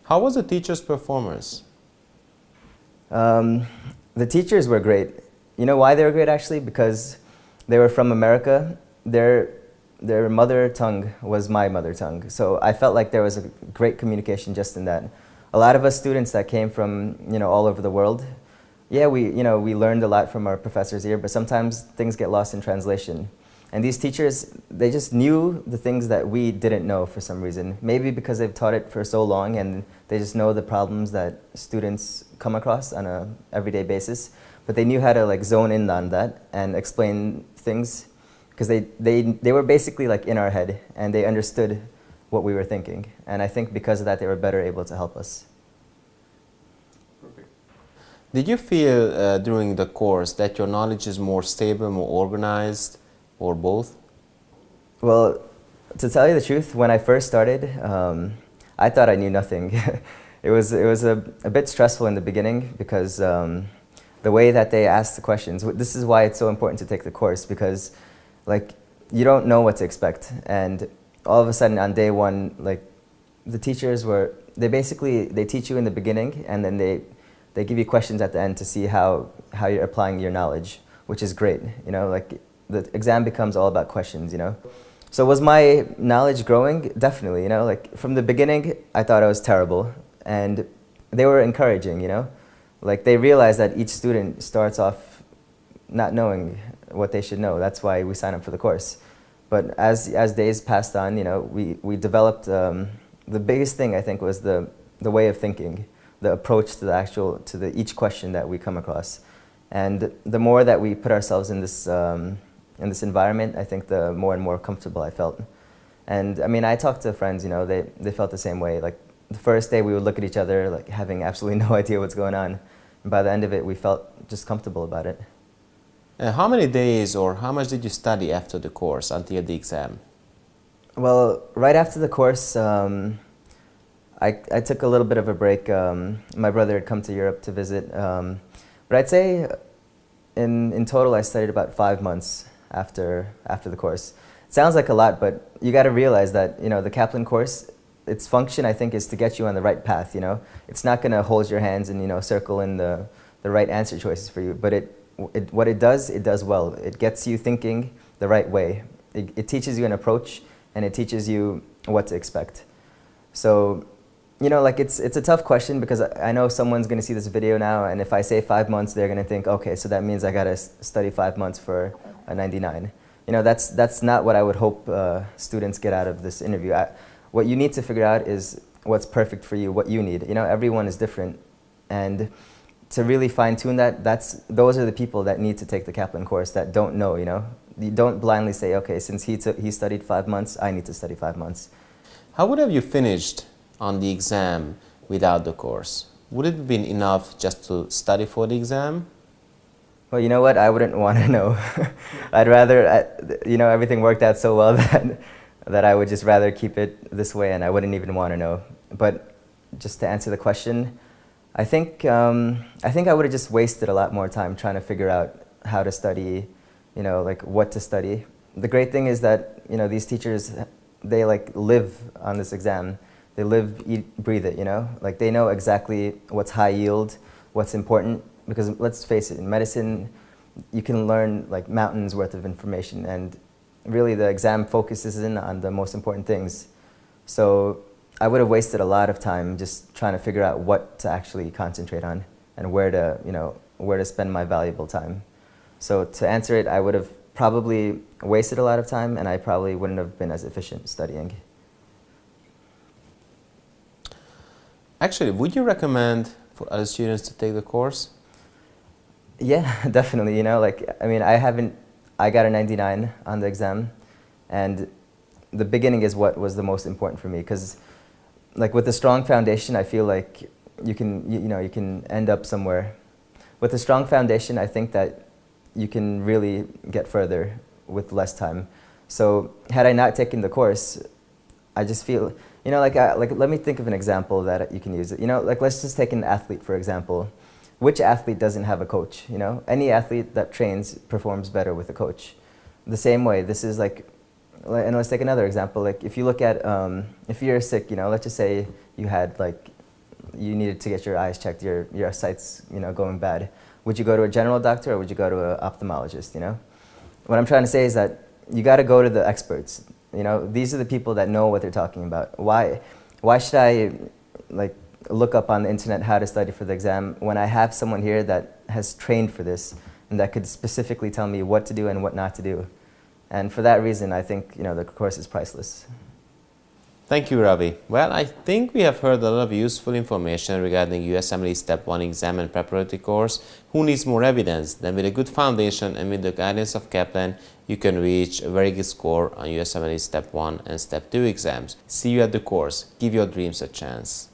How was the teacher's performance? The teachers were great. You know why they were great actually? Because they were from America. Their mother tongue was my mother tongue. So I felt like there was a great communication just in that. A lot of us students that came from, all over the world, yeah, we learned a lot from our professors here, but sometimes things get lost in translation. And these teachers, they just knew the things that we didn't know for some reason. Maybe because they've taught it for so long and they just know the problems that students come across on a everyday basis. But they knew how to like zone in on that and explain things because they were basically like in our head and they understood what we were thinking. And I think because of that, they were better able to help us. Perfect. Did you feel during the course that your knowledge is more stable, more organized, or both? Well, to tell you the truth, when I first started, I thought I knew nothing. It was a bit stressful in the beginning because the way that they asked the questions. This is why it's so important to take the course because, like, you don't know what to expect, and all of a sudden on day one, like, the teachers they teach you in the beginning, and then they give you questions at the end to see how you're applying your knowledge, which is great. Like, the exam becomes all about questions, So was my knowledge growing? Definitely, like from the beginning, I thought I was terrible, and they were encouraging, Like they realized that each student starts off not knowing what they should know. That's why we sign up for the course. But as days passed on, we developed, the biggest thing I think was the way of thinking, the approach to each question that we come across. And the more that we put ourselves in this environment, I think the more and more comfortable I felt. And I mean, I talked to friends, they felt the same way. Like the first day we would look at each other like having absolutely no idea what's going on. And by the end of it, we felt just comfortable about it. How many days or how much did you study after the course until the exam? Well, right after the course, I took a little bit of a break. My brother had come to Europe to visit. But I'd say in total, I studied about 5 months after the course. It sounds like a lot, but you got to realize that, the Kaplan course, its function, I think, is to get you on the right path, It's not going to hold your hands and, circle in the right answer choices for you. But what it does well. It gets you thinking the right way. It teaches you an approach, and it teaches you what to expect. So, like it's a tough question because I know someone's going to see this video now, and if I say 5 months, they're going to think, okay, so that means I got to study 5 months for a 99. That's not what I would hope students get out of this interview. What you need to figure out is what's perfect for you, what you need. Everyone is different, and to really fine-tune that, those are the people that need to take the Kaplan course that don't know, You don't blindly say, okay, since he studied 5 months, I need to study 5 months. How would have you finished on the exam without the course? Would it have been enough just to study for the exam? Well, you know what? I wouldn't want to know. I'd rather, everything worked out so well that I would just rather keep it this way, and I wouldn't even want to know. But just to answer the question, I think I would have just wasted a lot more time trying to figure out how to study, like what to study. The great thing is that, these teachers, they like live on this exam. They live, eat, breathe it, Like they know exactly what's high yield, what's important. Because let's face it, in medicine, you can learn like mountains worth of information, and really the exam focuses in on the most important things. So I would have wasted a lot of time just trying to figure out what to actually concentrate on and where to spend my valuable time. So to answer it, I would have probably wasted a lot of time, and I probably wouldn't have been as efficient studying. Actually, would you recommend for other students to take the course? Yeah, definitely. I got a 99 on the exam, and the beginning is what was the most important for me, because like with a strong foundation, I feel like you can end up somewhere. With a strong foundation, I think that you can really get further with less time. So had I not taken the course, I just feel, let me think of an example that you can use. Like let's just take an athlete, for example. Which athlete doesn't have a coach? Any athlete that trains performs better with a coach. The same way, this is like, and let's take another example. Like if you look at, if you're sick, let's just say you had like you needed to get your eyes checked, your sight's going bad. Would you go to a general doctor or would you go to an ophthalmologist? What I'm trying to say is that you got to go to the experts. These are the people that know what they're talking about. Why should I look up on the internet how to study for the exam when I have someone here that has trained for this and that could specifically tell me what to do and what not to do? And for that reason, I think the course is priceless. Thank you, Ravi. Well, I think we have heard a lot of useful information regarding USMLE Step 1 exam and preparatory course. Who needs more evidence? Then with a good foundation and with the guidance of Kaplan, you can reach a very good score on USMLE Step 1 and Step 2 exams. See you at the course. Give your dreams a chance.